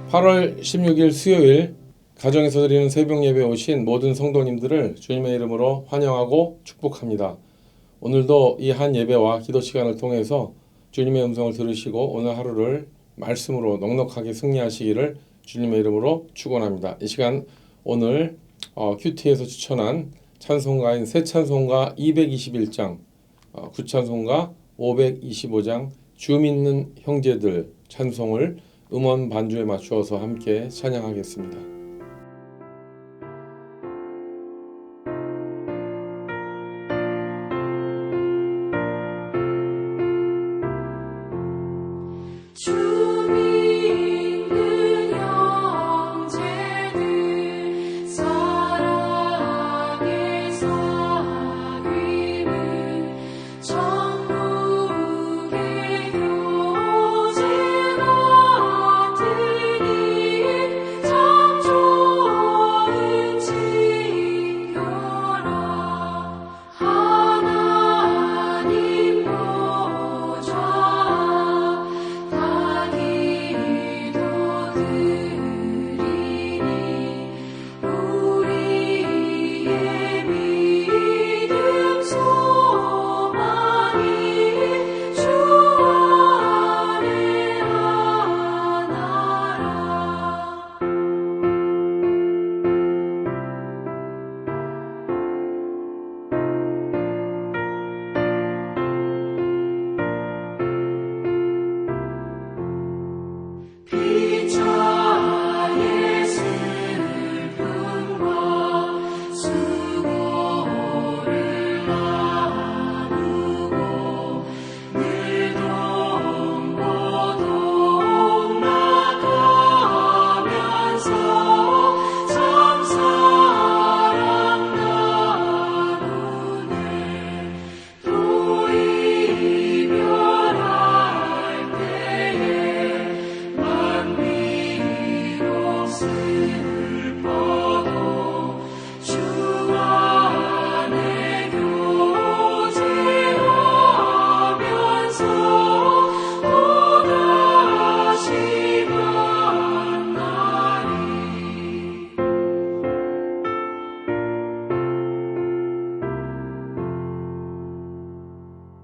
8월 16일 수요일 가정에서 드리는 새벽 예배에 오신 모든 성도님들을 주님의 이름으로 환영하고 축복합니다. 오늘도 이 한 예배와 기도 시간을 통해서 주님의 음성을 들으시고 오늘 하루를 말씀으로 넉넉하게 승리하시기를 주님의 이름으로 축원합니다. 이 시간 오늘 큐티에서 추천한 찬송가인 새 찬송가 221장, 구찬송가 525장 주 믿는 형제들 찬송을 음원 반주에 맞추어서 함께 찬양하겠습니다.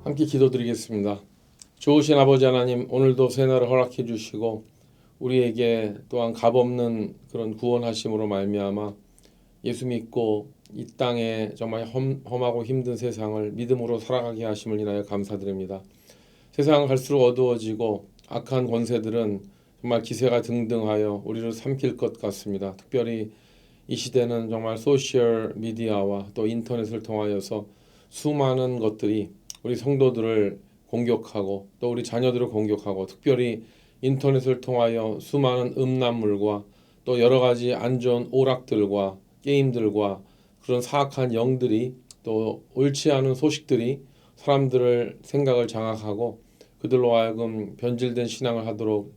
함께 기도드리겠습니다. 좋으신 아버지 하나님, 오늘도 새날을 허락해 주시고 우리에게 또한 값없는 그런 구원하심으로 말미암아 예수 믿고 이 땅에 정말 험하고 힘든 세상을 믿음으로 살아가게 하심을 인하여 감사드립니다. 세상은 갈수록 어두워지고 악한 권세들은 정말 기세가 등등하여 우리를 삼킬 것 같습니다. 특별히 이 시대는 정말 소셜 미디어와 또 인터넷을 통하여서 수많은 것들이 우리 성도들을 공격하고 또 우리 자녀들을 공격하고, 특별히 인터넷을 통하여 수많은 음란물과 또 여러 가지 안 좋은 오락들과 게임들과 그런 사악한 영들이, 또 옳지 않은 소식들이 사람들을 생각을 장악하고 그들로 하여금 변질된 신앙을 하도록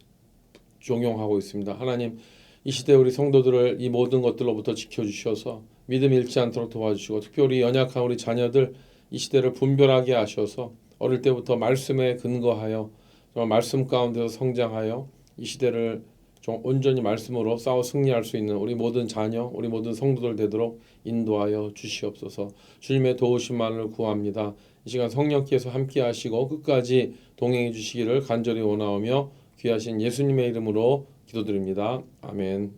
종용하고 있습니다. 하나님, 이 시대 우리 성도들을 이 모든 것들로부터 지켜주셔서 믿음 잃지 않도록 도와주시고, 특별히 연약한 우리 자녀들 이 시대를 분별하게 하셔서 어릴 때부터 말씀에 근거하여 정말 말씀 가운데서 성장하여 이 시대를 좀 온전히 말씀으로 싸워 승리할 수 있는 우리 모든 자녀, 우리 모든 성도들 되도록 인도하여 주시옵소서. 주님의 도우심만을 구합니다. 이 시간 성령께서 함께 하시고 끝까지 동행해 주시기를 간절히 원하오며 귀하신 예수님의 이름으로 기도드립니다. 아멘.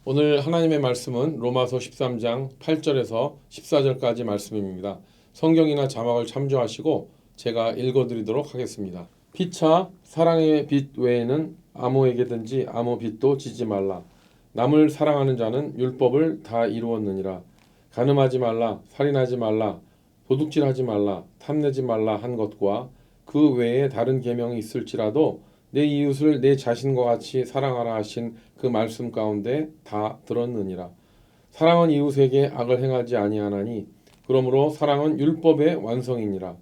오늘 하나님의 말씀은 로마서 13장 8절에서 14절까지 말씀입니다. 성경이나 자막을 참조하시고 제가 읽어드리도록 하겠습니다. 피차 사랑의 빛 외에는 아무에게든지 아무 빚도 지지 말라. 남을 사랑하는 자는 율법을 다 이루었느니라. 간음하지 말라, 살인하지 말라, 도둑질하지 말라, 탐내지 말라 한 것과 그 외에 다른 계명이 있을지라도 내 이웃을 내 자신과 같이 사랑하라 하신 그 말씀 가운데 다 들었느니라. 사랑은 이웃에게 악을 행하지 아니하나니 그러므로 사랑은 율법의 완성이니라.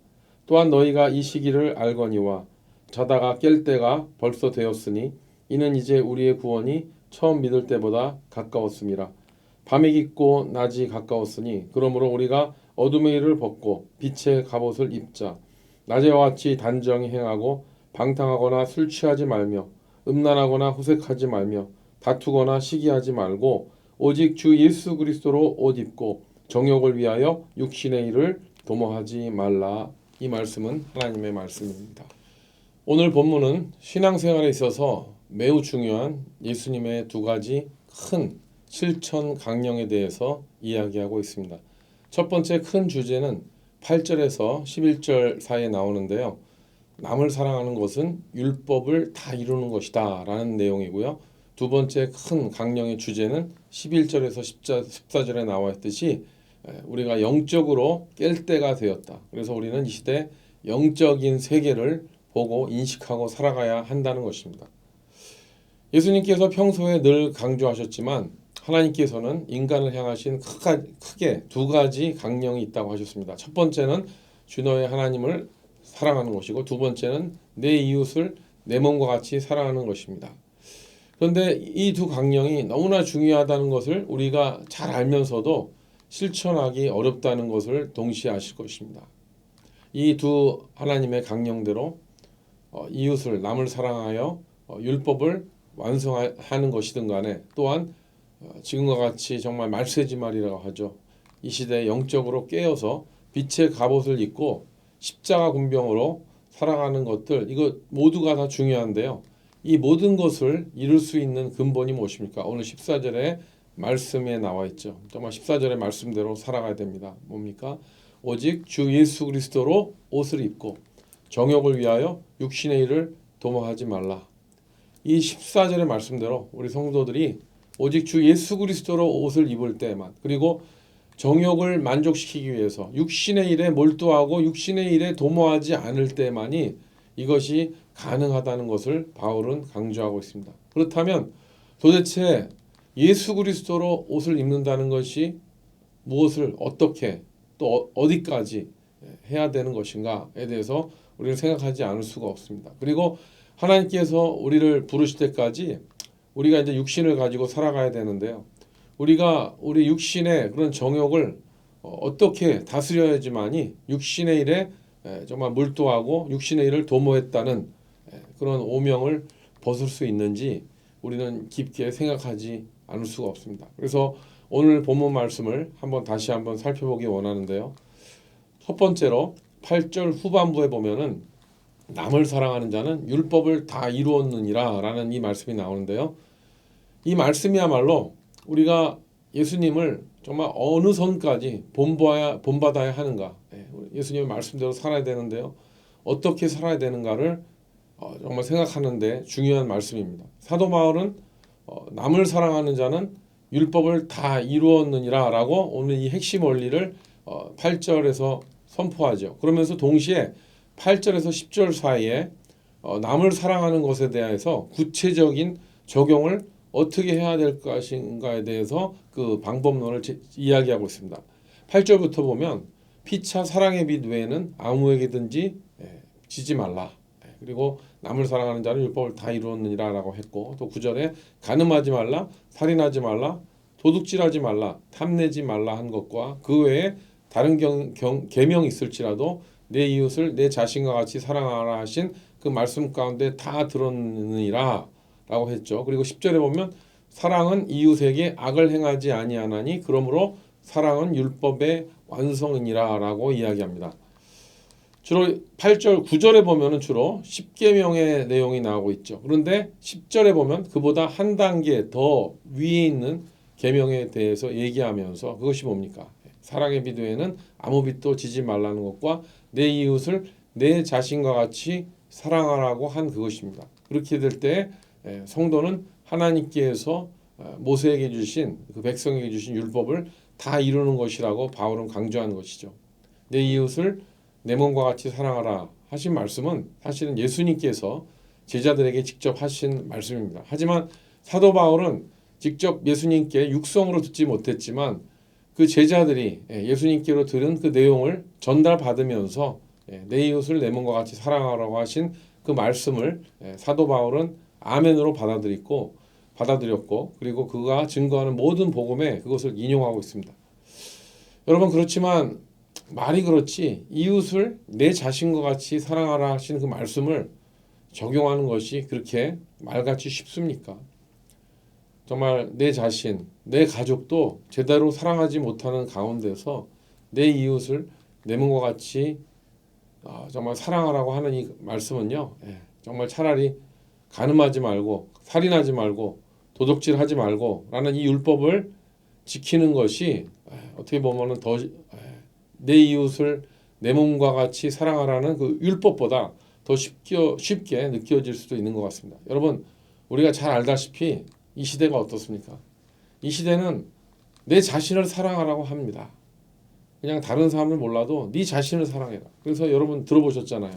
또한 너희가 이 시기를 알거니와 자다가 깰 때가 벌써 되었으니 이는 이제 우리의 구원이 처음 믿을 때보다 가까웠음이라. 밤이 깊고 낮이 가까웠으니 그러므로 우리가 어둠의 일을 벗고 빛의 갑옷을 입자. 낮에와 같이 단정히 행하고 방탕하거나 술 취하지 말며 음란하거나 호색하지 말며 다투거나 시기하지 말고 오직 주 예수 그리스도로 옷 입고 정욕을 위하여 육신의 일을 도모하지 말라. 이 말씀은 하나님의 말씀입니다. 오늘 본문은 신앙생활에 있어서 매우 중요한 예수님의 두 가지 큰 실천 강령에 대해서 이야기하고 있습니다. 첫 번째 큰 주제는 8절에서 11절 사이에 나오는데요. 남을 사랑하는 것은 율법을 다 이루는 것이다 라는 내용이고요. 두 번째 큰 강령의 주제는 11절에서 14절에 나와 있듯이 우리가 영적으로 깰 때가 되었다. 그래서 우리는 이 시대 영적인 세계를 보고 인식하고 살아가야 한다는 것입니다. 예수님께서 평소에 늘 강조하셨지만 하나님께서는 인간을 향하신 크게 두 가지 강령이 있다고 하셨습니다. 첫 번째는 주 너의 하나님을 사랑하는 것이고 두 번째는 내 이웃을 내 몸과 같이 사랑하는 것입니다. 그런데 이 두 강령이 너무나 중요하다는 것을 우리가 잘 알면서도 실천하기 어렵다는 것을 동시에 아실 것입니다. 이 두 하나님의 강령대로 이웃을 남을 사랑하여 율법을 완성하는 것이든 간에 또한 지금과 같이 정말 말세지말이라고 하죠. 이 시대에 영적으로 깨어서 빛의 갑옷을 입고 십자가 군병으로 살아가는 것들 이거 모두가 다 중요한데요. 이 모든 것을 이룰 수 있는 근본이 무엇입니까? 오늘 14절에 말씀에 나와 있죠. 정말 14절의 말씀대로 살아가야 됩니다. 뭡니까? 오직 주 예수 그리스도로 옷을 입고 정욕을 위하여 육신의 일을 도모하지 말라. 이 14절의 말씀대로 우리 성도들이 오직 주 예수 그리스도로 옷을 입을 때만 그리고 정욕을 만족시키기 위해서 육신의 일에 몰두하고 육신의 일에 도모하지 않을 때만이 이것이 가능하다는 것을 바울은 강조하고 있습니다. 그렇다면 도대체 예수 그리스도로 옷을 입는다는 것이 무엇을 어떻게 또 어디까지 해야 되는 것인가에 대해서 우리는 생각하지 않을 수가 없습니다. 그리고 하나님께서 우리를 부르실 때까지 우리가 이제 육신을 가지고 살아가야 되는데요. 우리가 우리 육신의 그런 정욕을 어떻게 다스려야지만이 육신의 일에 정말 몰두하고 육신의 일을 도모했다는 그런 오명을 벗을 수 있는지 우리는 깊게 생각하지 않을 수가 없습니다. 그래서 오늘 본문 말씀을 다시 한번 살펴보기 원하는데요. 첫 번째로 8절 후반부에 보면은 남을 사랑하는 자는 율법을 다 이루었느니라 라는 이 말씀이 나오는데요. 이 말씀이야말로 우리가 예수님을 정말 어느 선까지 본받아야 하는가, 예수님의 말씀대로 살아야 되는데요. 어떻게 살아야 되는가를 정말 생각하는데 중요한 말씀입니다. 사도 바울은 남을 사랑하는 자는 율법을 다 이루었느니라 라고 오늘 이 핵심 원리를 8절에서 선포하죠. 그러면서 동시에 8절에서 10절 사이에 남을 사랑하는 것에 대해서 구체적인 적용을 어떻게 해야 될 것인가에 대해서 그 방법론을 이야기하고 있습니다. 8절부터 보면 피차 사랑의 빛 외에는 아무에게든지 지지 말라. 그리고 남을 사랑하는 자는 율법을 다 이루었느니라 라고 했고 또 9절에 간음하지 말라, 살인하지 말라, 도둑질하지 말라, 탐내지 말라 한 것과 그 외에 다른 계명이 있을지라도 내 이웃을 내 자신과 같이 사랑하라 하신 그 말씀 가운데 다 들었느니라 라고 했죠. 그리고 10절에 보면 사랑은 이웃에게 악을 행하지 아니하나니 그러므로 사랑은 율법의 완성이니라 라고 이야기합니다. 주로 8절, 9절에 보면은 주로 10계명의 내용이 나오고 있죠. 그런데 10절에 보면 그보다 한 단계 더 위에 있는 계명에 대해서 얘기하면서 그것이 뭡니까? 사랑의 빛 외에는 아무 빛도 지지 말라는 것과 내 이웃을 내 자신과 같이 사랑하라고 한 그것입니다. 그렇게 될 때 성도는 하나님께서 모세에게 주신 그 백성에게 주신 율법을 다 이루는 것이라고 바울은 강조하는 것이죠. 내 이웃을 내 몸과 같이 사랑하라 하신 말씀은 사실은 예수님께서 제자들에게 직접 하신 말씀입니다. 하지만 사도 바울은 직접 예수님께 육성으로 듣지 못했지만 그 제자들이 예수님께로 들은 그 내용을 전달받으면서 내 이웃을 내 몸과 같이 사랑하라고 하신 그 말씀을 사도 바울은 아멘으로 받아들였고 그리고 그가 증거하는 모든 복음에 그것을 인용하고 있습니다. 여러분 그렇지만 말이 그렇지 이웃을 내 자신과 같이 사랑하라 하신 그 말씀을 적용하는 것이 그렇게 말같이 쉽습니까? 정말 내 자신, 내 가족도 제대로 사랑하지 못하는 가운데서 내 이웃을 내 몸과 같이 정말 사랑하라고 하는 이 말씀은요, 정말 차라리 간음하지 말고 살인하지 말고 도둑질하지 말고 라는 이 율법을 지키는 것이 어떻게 보면은 더 내 이웃을 내 몸과 같이 사랑하라는 그 율법보다 더 쉽게 느껴질 수도 있는 것 같습니다. 여러분, 우리가 잘 알다시피 이 시대가 어떻습니까? 이 시대는 내 자신을 사랑하라고 합니다. 그냥 다른 사람을 몰라도 네 자신을 사랑해라. 그래서 여러분 들어보셨잖아요.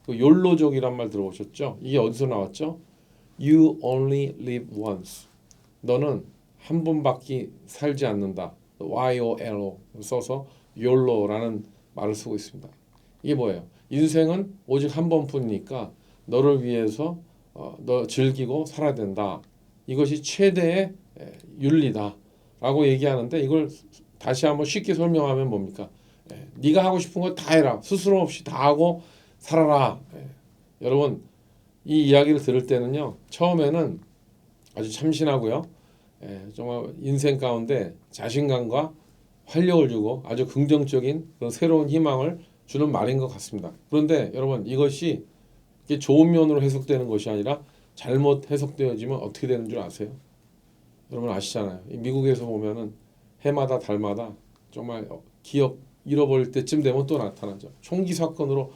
그 욜로족이란 말 들어보셨죠? 이게 어디서 나왔죠? You only live once. 너는 한 번밖에 살지 않는다. YOLO 써서 YOLO라는 말을 쓰고 있습니다. 이게 뭐예요? 인생은 오직 한 번뿐이니까 너를 위해서 너 즐기고 살아야 된다. 이것이 최대의 윤리다라고 얘기하는데 이걸 다시 한번 쉽게 설명하면 뭡니까? 네가 하고 싶은 거 다 해라. 스스럼 없이 다 하고 살아라. 여러분 이 이야기를 들을 때는요. 처음에는 아주 참신하고요. 정말 인생 가운데 자신감과 활력을 주고 아주 긍정적인 그런 새로운 희망을 주는 말인 것 같습니다. 그런데 여러분 이것이 좋은 면으로 해석되는 것이 아니라 잘못 해석되어지면 어떻게 되는 줄 아세요? 여러분 아시잖아요. 미국에서 보면은 해마다 달마다 정말 기억 잃어버릴 때쯤 되면 또 나타나죠. 총기 사건으로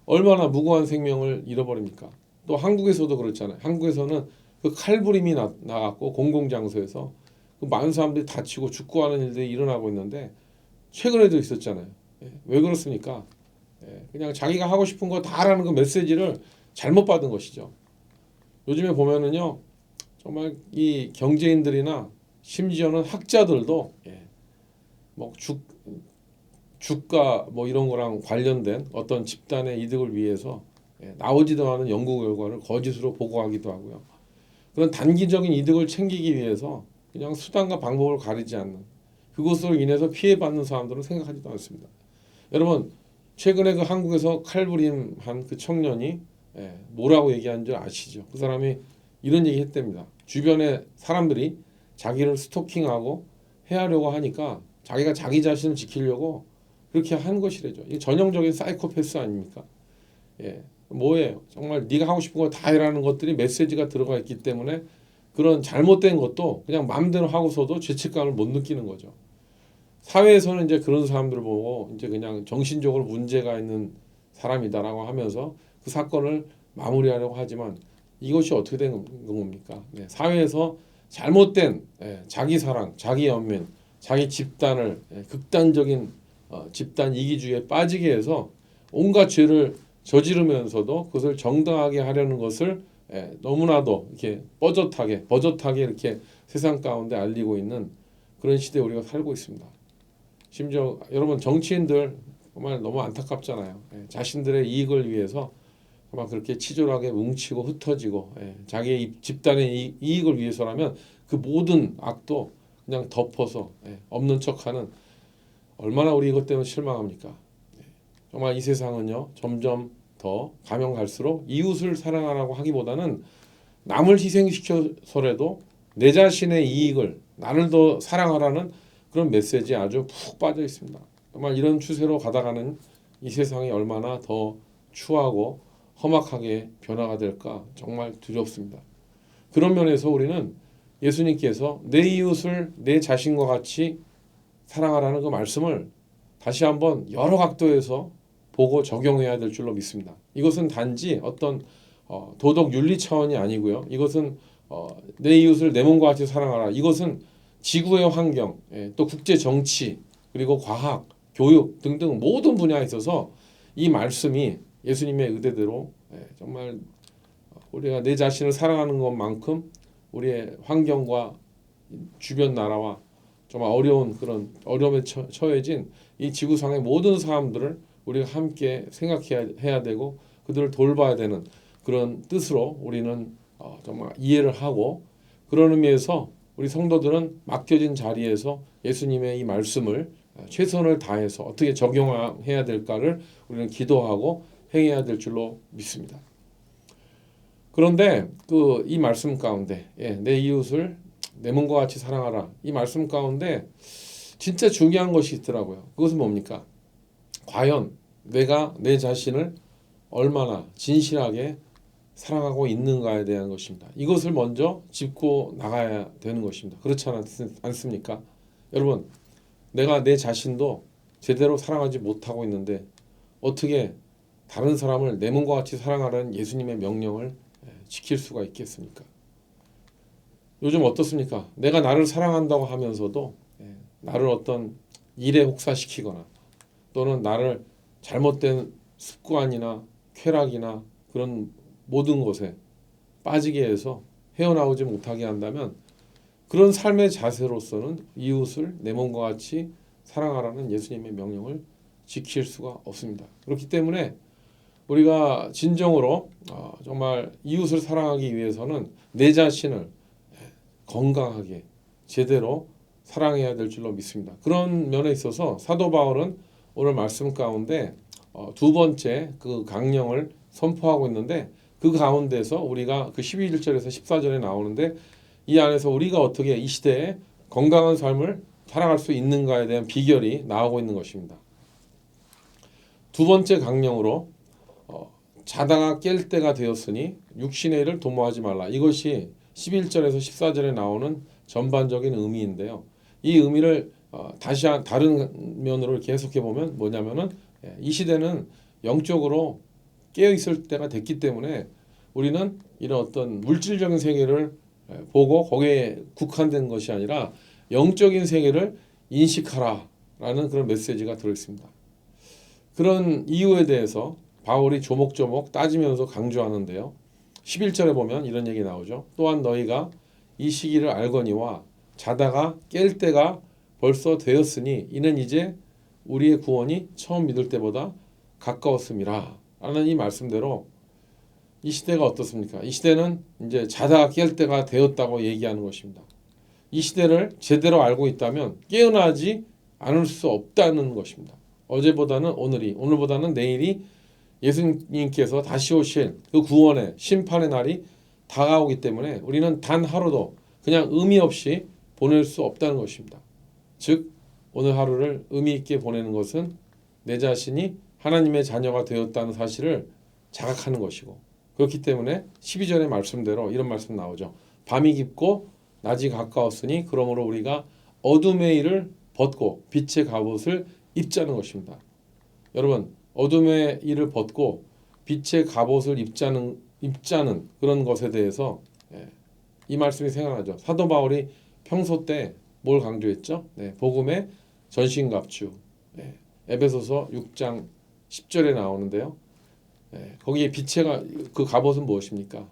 얼마나 무고한 생명을 잃어버립니까? 또 한국에서도 그렇잖아요. 한국에서는 그 칼부림이 나갔고 공공장소에서 그 많은 사람들이 다치고 죽고 하는 일들이 일어나고 있는데 최근에도 있었잖아요. 왜 그렇습니까? 그냥 자기가 하고 싶은 거 다 하라는 그 메시지를 잘못 받은 것이죠. 요즘에 보면은요. 정말 이 경제인들이나 심지어는 학자들도 뭐 주가 뭐 이런 거랑 관련된 어떤 집단의 이득을 위해서 나오지도 않은 연구 결과를 거짓으로 보고하기도 하고요. 그런 단기적인 이득을 챙기기 위해서 그냥 수단과 방법을 가리지 않는 그것으로 인해서 피해받는 사람들은 생각하지도 않습니다. 여러분 최근에 그 한국에서 칼부림한 그 청년이 뭐라고 얘기한 줄 아시죠? 그 사람이 이런 얘기 했답니다. 주변에 사람들이 자기를 스토킹하고 해하려고 하니까 자기가 자기 자신을 지키려고 그렇게 하는 것이래죠. 이게 전형적인 사이코패스 아닙니까? 뭐예요? 정말 네가 하고 싶은 거 다 해라는 것들이 메시지가 들어가 있기 때문에 그런 잘못된 것도 그냥 마음대로 하고서도 죄책감을 못 느끼는 거죠. 사회에서는 이제 그런 사람들을 보고 이제 그냥 정신적으로 문제가 있는 사람이다라고 하면서 그 사건을 마무리하려고 하지만 이것이 어떻게 된 겁니까? 사회에서 잘못된 자기 사랑, 자기 연민, 자기 집단을 극단적인 집단 이기주의에 빠지게 해서 온갖 죄를 저지르면서도 그것을 정당하게 하려는 것을 너무나도 이렇게 버젓하게 이렇게 세상 가운데 알리고 있는 그런 시대에 우리가 살고 있습니다. 심지어 여러분 정치인들 정말 너무 안타깝잖아요. 자신들의 이익을 위해서 정말 그렇게 치졸하게 뭉치고 흩어지고 자기의 집단의 이익을 위해서라면 그 모든 악도 그냥 덮어서 없는 척하는 얼마나 우리 이것 때문에 실망합니까? 정말 이 세상은요 점점 더 가면 갈수록 이웃을 사랑하라고 하기보다는 남을 희생시켜서라도 내 자신의 이익을 나를 더 사랑하라는 그런 메시지에 아주 푹 빠져 있습니다. 정말 이런 추세로 가다가는 이 세상이 얼마나 더 추하고 험악하게 변화가 될까 정말 두렵습니다. 그런 면에서 우리는 예수님께서 내 이웃을 내 자신과 같이 사랑하라는 그 말씀을 다시 한번 여러 각도에서 보고 적용해야 될 줄로 믿습니다. 이것은 단지 어떤 도덕 윤리 차원이 아니고요. 이것은 내 이웃을 내 몸과 같이 사랑하라. 이것은 지구의 환경, 또 국제 정치, 그리고 과학, 교육 등등 모든 분야에 있어서 이 말씀이 예수님의 의대대로 정말 우리가 내 자신을 사랑하는 것만큼 우리의 환경과 주변 나라와 정말 어려운 그런 어려움에 처해진 이 지구상의 모든 사람들을 우리가 함께 생각해야 되고 그들을 돌봐야 되는 그런 뜻으로 우리는 정말 이해를 하고 그런 의미에서 우리 성도들은 맡겨진 자리에서 예수님의 이 말씀을 최선을 다해서 어떻게 적용해야 될까를 우리는 기도하고 행해야 될 줄로 믿습니다. 그런데 그 이 말씀 가운데 내 이웃을 내 몸과 같이 사랑하라. 이 말씀 가운데 진짜 중요한 것이 있더라고요. 그것은 뭡니까? 과연 내가 내 자신을 얼마나 진실하게 사랑하고 있는가에 대한 것입니다. 이것을 먼저 짚고 나가야 되는 것입니다. 그렇지 않습니까? 여러분, 내가 내 자신도 제대로 사랑하지 못하고 있는데 어떻게 다른 사람을 내 몸과 같이 사랑하라는 예수님의 명령을 지킬 수가 있겠습니까? 요즘 어떻습니까? 내가 나를 사랑한다고 하면서도 나를 어떤 일에 혹사시키거나 또는 나를 잘못된 습관이나 쾌락이나 그런 모든 것에 빠지게 해서 헤어나오지 못하게 한다면 그런 삶의 자세로서는 이웃을 내 몸과 같이 사랑하라는 예수님의 명령을 지킬 수가 없습니다. 그렇기 때문에 우리가 진정으로 정말 이웃을 사랑하기 위해서는 내 자신을 건강하게 제대로 사랑해야 될 줄로 믿습니다. 그런 면에 있어서 사도 바울은 오늘 말씀 가운데 두 번째 그 강령을 선포하고 있는데 그 가운데서 우리가 그 12절에서 14절에 나오는데 이 안에서 우리가 어떻게 이 시대에 건강한 삶을 살아갈 수 있는가에 대한 비결이 나오고 있는 것입니다. 두 번째 강령으로 자다가 깰 때가 되었으니 육신의 일을 도모하지 말라. 이것이 11절에서 14절에 나오는 전반적인 의미인데요. 이 의미를 다시 다른 면으로 이렇게 해석해 보면 뭐냐면은 이 시대는 영적으로 깨어 있을 때가 됐기 때문에 우리는 이런 어떤 물질적인 세계를 보고 거기에 국한된 것이 아니라 영적인 세계를 인식하라라는 그런 메시지가 들어 있습니다. 그런 이유에 대해서 바울이 조목조목 따지면서 강조하는데요. 11절에 보면 이런 얘기 나오죠. 또한 너희가 이 시기를 알거니와 자다가 깰 때가 벌써 되었으니 이는 이제 우리의 구원이 처음 믿을 때보다 가까웠음이라 라는 이 말씀대로 이 시대가 어떻습니까? 이 시대는 이제 자다가 깰 때가 되었다고 얘기하는 것입니다. 이 시대를 제대로 알고 있다면 깨어나지 않을 수 없다는 것입니다. 어제보다는 오늘보다는 내일이 예수님께서 다시 오실 그 구원의 심판의 날이 다가오기 때문에 우리는 단 하루도 그냥 의미 없이 보낼 수 없다는 것입니다. 즉 오늘 하루를 의미 있게 보내는 것은 내 자신이 하나님의 자녀가 되었다는 사실을 자각하는 것이고 그렇기 때문에 12절의 말씀대로 이런 말씀 나오죠. 밤이 깊고 낮이 가까웠으니 그러므로 우리가 어둠의 일을 벗고 빛의 갑옷을 입자는 것입니다. 여러분 어둠의 일을 벗고 빛의 갑옷을 입자는 그런 것에 대해서 이 말씀이 생각나죠. 사도 바울이 평소 때 뭘 강조했죠? 복음의 전신갑주. 에베소서 6장 10절에 나오는데요. 거기에 빛의 그 갑옷은 무엇입니까?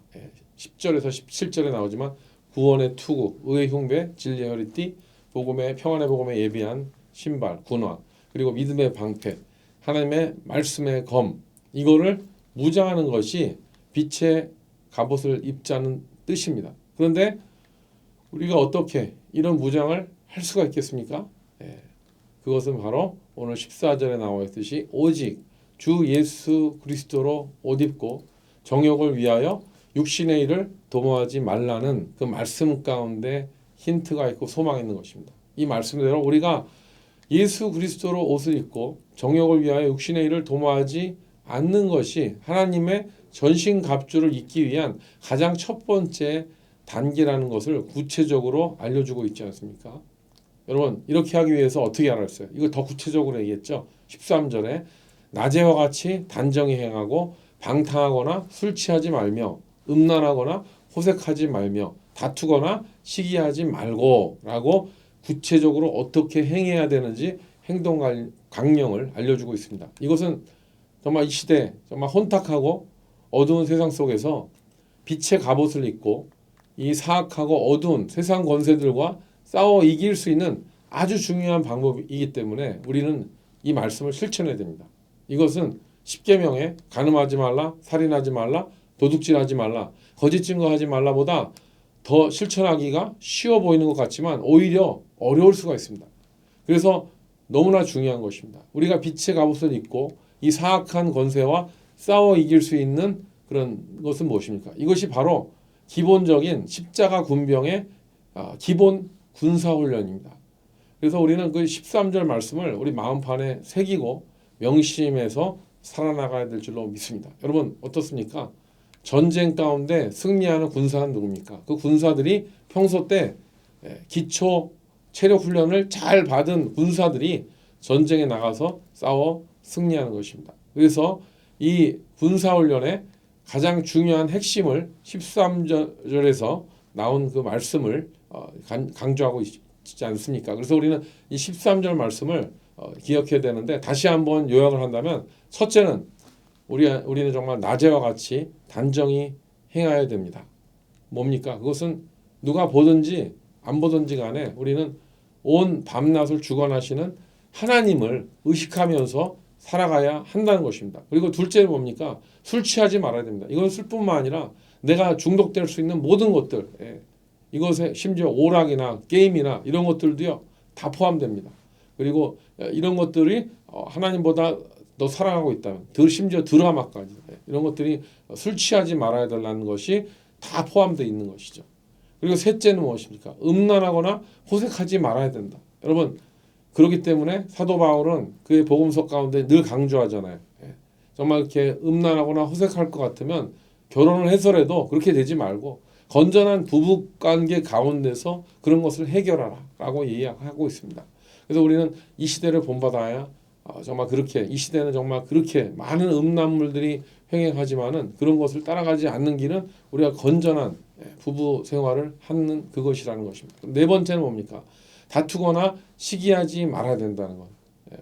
10절에서 17절에 나오지만 구원의 투구, 의의 흉배, 진리의 허리띠, 복음의 평안의 복음에 예비한 신발, 군화, 그리고 믿음의 방패, 하나님의 말씀의 검, 이거를 무장하는 것이 빛의 갑옷을 입자는 뜻입니다. 그런데 우리가 어떻게 이런 무장을 할 수가 있겠습니까? 그것은 바로 오늘 14절에 나와 있듯이 오직 주 예수 그리스도로 옷 입고 정욕을 위하여 육신의 일을 도모하지 말라는 그 말씀 가운데 힌트가 있고 소망이 있는 것입니다. 이 말씀대로 우리가 예수 그리스도로 옷을 입고 정욕을 위하여 육신의 일을 도모하지 않는 것이 하나님의 전신갑주를 입기 위한 가장 첫 번째 단계라는 것을 구체적으로 알려주고 있지 않습니까? 여러분 이렇게 하기 위해서 어떻게 알았어요? 이걸 더 구체적으로 얘기했죠. 13절에 낮에와 같이 단정히 행하고 방탕하거나 술 취하지 말며 음란하거나 호색하지 말며 다투거나 시기하지 말고 라고 구체적으로 어떻게 행해야 되는지 행동 강령을 알려주고 있습니다. 이것은 정말 이 시대 정말 혼탁하고 어두운 세상 속에서 빛의 갑옷을 입고 이 사악하고 어두운 세상 권세들과 싸워 이길 수 있는 아주 중요한 방법이기 때문에 우리는 이 말씀을 실천해야 됩니다. 이것은 십계명에 간음하지 말라, 살인하지 말라, 도둑질하지 말라, 거짓 증거하지 말라보다 더 실천하기가 쉬워 보이는 것 같지만 오히려 어려울 수가 있습니다. 그래서 너무나 중요한 것입니다. 우리가 빛의 갑옷을 입고 이 사악한 권세와 싸워 이길 수 있는 그런 것은 무엇입니까? 이것이 바로 기본적인 십자가 군병의 기본 군사훈련입니다. 그래서 우리는 그 13절 말씀을 우리 마음판에 새기고 명심해서 살아나가야 될 줄로 믿습니다. 여러분 어떻습니까? 전쟁 가운데 승리하는 군사는 누굽니까? 그 군사들이 평소 때 기초 체력 훈련을 잘 받은 군사들이 전쟁에 나가서 싸워 승리하는 것입니다. 그래서 이 군사훈련의 가장 중요한 핵심을 13절에서 나온 그 말씀을 강조하고 있지 않습니까? 그래서 우리는 이 13절 말씀을 기억해야 되는데 다시 한번 요약을 한다면 첫째는 우리는 정말 낮에와 같이 단정히 행해야 됩니다. 뭡니까? 그것은 누가 보든지 안 보든지 간에 우리는 온 밤낮을 주관하시는 하나님을 의식하면서 살아가야 한다는 것입니다. 그리고 둘째는 뭡니까? 술 취하지 말아야 됩니다. 이건 술뿐만 아니라 내가 중독될 수 있는 모든 것들, 이것에 심지어 오락이나 게임이나 이런 것들도요 다 포함됩니다. 그리고 이런 것들이 하나님보다 더 사랑하고 있다면 심지어 드라마까지 이런 것들이 술 취하지 말아야 된다는 것이 다 포함되어 있는 것이죠. 그리고 셋째는 무엇입니까? 음란하거나 호색하지 말아야 된다. 여러분 그렇기 때문에 사도 바울은 그의 복음서 가운데 늘 강조하잖아요. 정말 이렇게 음란하거나 호색할 것 같으면 결혼을 해서라도 그렇게 되지 말고 건전한 부부관계 가운데서 그런 것을 해결하라 라고 이야기하고 있습니다. 그래서 우리는 이 시대를 본받아야 정말 그렇게 이 시대는 정말 그렇게 많은 음란물들이 횡행하지만은 그런 것을 따라가지 않는 길은 우리가 건전한 부부 생활을 하는 그것이라는 것입니다. 네 번째는 뭡니까? 다투거나 시기하지 말아야 된다는 것.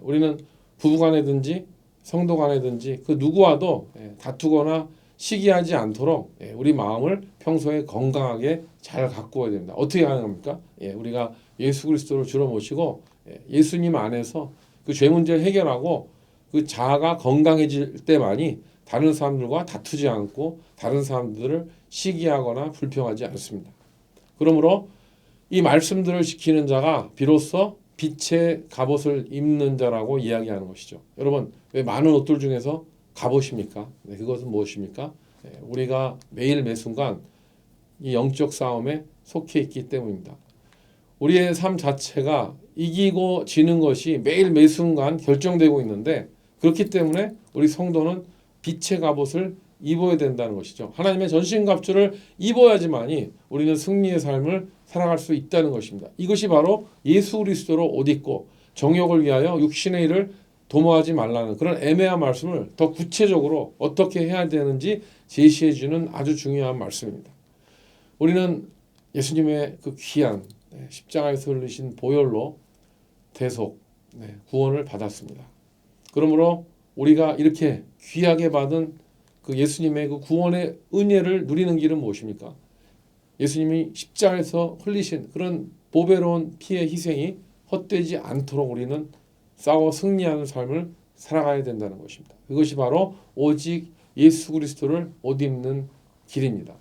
우리는 부부간에든지 성도간에든지 그 누구와도 다투거나 시기하지 않도록 우리 마음을 평소에 건강하게 잘 가꾸어야 됩니다. 어떻게 하는 겁니까? 우리가 예수 그리스도를 주로 모시고 예수님 안에서 그 죄 문제를 해결하고 그 자아가 건강해질 때만이 다른 사람들과 다투지 않고 다른 사람들을 시기하거나 불평하지 않습니다. 그러므로 이 말씀들을 지키는 자가 비로소 빛의 갑옷을 입는 자라고 이야기하는 것이죠. 여러분 왜 많은 옷들 중에서 갑옷입니까? 그것은 무엇입니까? 우리가 매일 매순간 이 영적 싸움에 속해 있기 때문입니다. 우리의 삶 자체가 이기고 지는 것이 매일 매순간 결정되고 있는데 그렇기 때문에 우리 성도는 빛의 갑옷을 입어야 된다는 것이죠. 하나님의 전신갑주를 입어야지만이 우리는 승리의 삶을 살아갈 수 있다는 것입니다. 이것이 바로 예수 그리스도로 옷 입고 정욕을 위하여 육신의 일을 도모하지 말라는 그런 애매한 말씀을 더 구체적으로 어떻게 해야 되는지 제시해 주는 아주 중요한 말씀입니다. 우리는 예수님의 그 귀한 십자가에서 흘리신 보혈로 대속 구원을 받았습니다. 그러므로 우리가 이렇게 귀하게 받은 그 예수님의 그 구원의 은혜를 누리는 길은 무엇입니까? 예수님이 십자가에서 흘리신 그런 보배로운 피의 희생이 헛되지 않도록 우리는 싸워 승리하는 삶을 살아가야 된다는 것입니다. 그것이 바로 오직 예수 그리스도를 옷 입는 길입니다.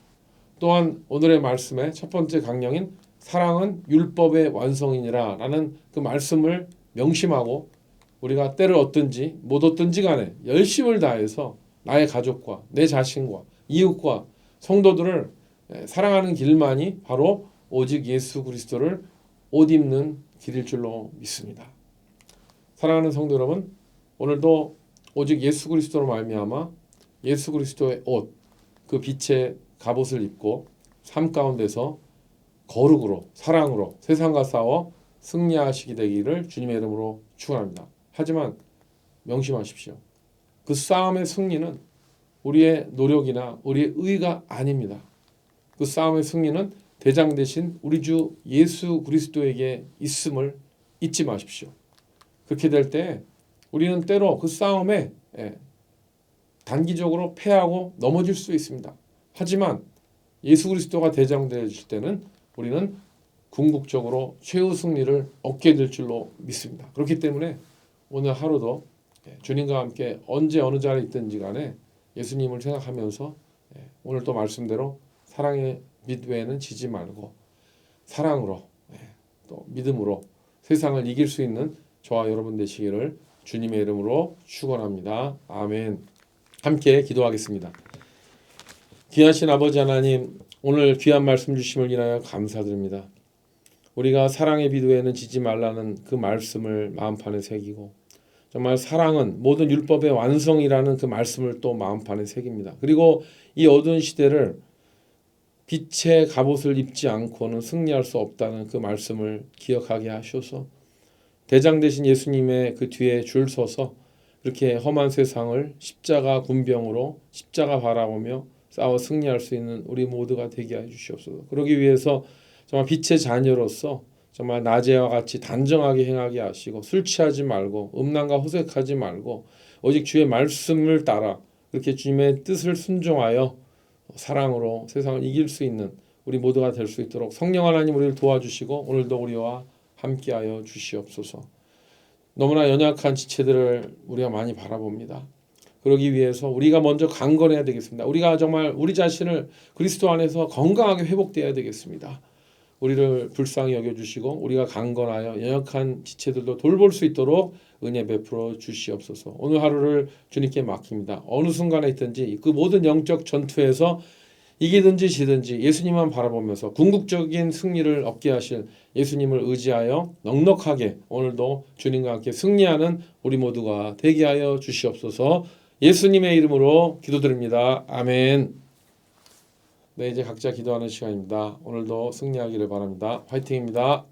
또한 오늘의 말씀의 첫 번째 강령인 사랑은 율법의 완성이니라 라는 그 말씀을 명심하고 우리가 때를 얻든지 못 얻든지 간에 열심을 다해서 나의 가족과 내 자신과 이웃과 성도들을 사랑하는 길만이 바로 오직 예수 그리스도를 옷 입는 길일 줄로 믿습니다. 사랑하는 성도 여러분, 오늘도 오직 예수 그리스도로 말미암아 예수 그리스도의 옷, 그 빛의 갑옷을 입고 삶 가운데서 거룩으로 사랑으로 세상과 싸워 승리하시게 되기를 주님의 이름으로 축원합니다. 하지만 명심하십시오. 그 싸움의 승리는 우리의 노력이나 우리의 의가 아닙니다. 그 싸움의 승리는 대장 되신 우리 주 예수 그리스도에게 있음을 잊지 마십시오. 그렇게 될 때 우리는 때로 그 싸움에 단기적으로 패하고 넘어질 수 있습니다. 하지만 예수 그리스도가 대장 되실 때는 우리는 궁극적으로 최후 승리를 얻게 될 줄로 믿습니다. 그렇기 때문에 오늘 하루도 주님과 함께 언제 어느 자리에 있든지 간에 예수님을 생각하면서 오늘 또 말씀대로 사랑의 빛 외에는 지지 말고 사랑으로 또 믿음으로 세상을 이길 수 있는 저와 여러분 되시기를 주님의 이름으로 축원합니다. 아멘. 함께 기도하겠습니다. 귀하신 아버지 하나님, 오늘 귀한 말씀 주심을 인하여 감사드립니다. 우리가 사랑의 비두에는 지지 말라는 그 말씀을 마음판에 새기고, 정말 사랑은 모든 율법의 완성이라는 그 말씀을 또 마음판에 새깁니다. 그리고 이 어두운 시대를 빛의 갑옷을 입지 않고는 승리할 수 없다는 그 말씀을 기억하게 하셔서 대장 되신 예수님의 그 뒤에 줄 서서 이렇게 험한 세상을 십자가 군병으로 십자가 바라보며 싸워 승리할 수 있는 우리 모두가 되게 해 주시옵소서. 그러기 위해서 정말 빛의 자녀로서 정말 낮에와 같이 단정하게 행하게 하시고, 술 취하지 말고 음란과 호색하지 말고 오직 주의 말씀을 따라 그렇게 주님의 뜻을 순종하여 사랑으로 세상을 이길 수 있는 우리 모두가 될 수 있도록 성령 하나님 우리를 도와주시고 오늘도 우리와 함께하여 주시옵소서. 너무나 연약한 지체들을 우리가 많이 바라봅니다. 그러기 위해서 우리가 먼저 강건해야 되겠습니다. 우리가 정말 우리 자신을 그리스도 안에서 건강하게 회복되어야 되겠습니다. 우리를 불쌍히 여겨주시고 우리가 강건하여 연약한 지체들도 돌볼 수 있도록 은혜 베풀어 주시옵소서. 오늘 하루를 주님께 맡깁니다. 어느 순간에 있든지 그 모든 영적 전투에서 이기든지 지든지 예수님만 바라보면서 궁극적인 승리를 얻게 하실 예수님을 의지하여 넉넉하게 오늘도 주님과 함께 승리하는 우리 모두가 되게 하여 주시옵소서. 예수님의 이름으로 기도드립니다. 아멘. 네, 이제 각자 기도하는 시간입니다. 오늘도 승리하기를 바랍니다. 화이팅입니다.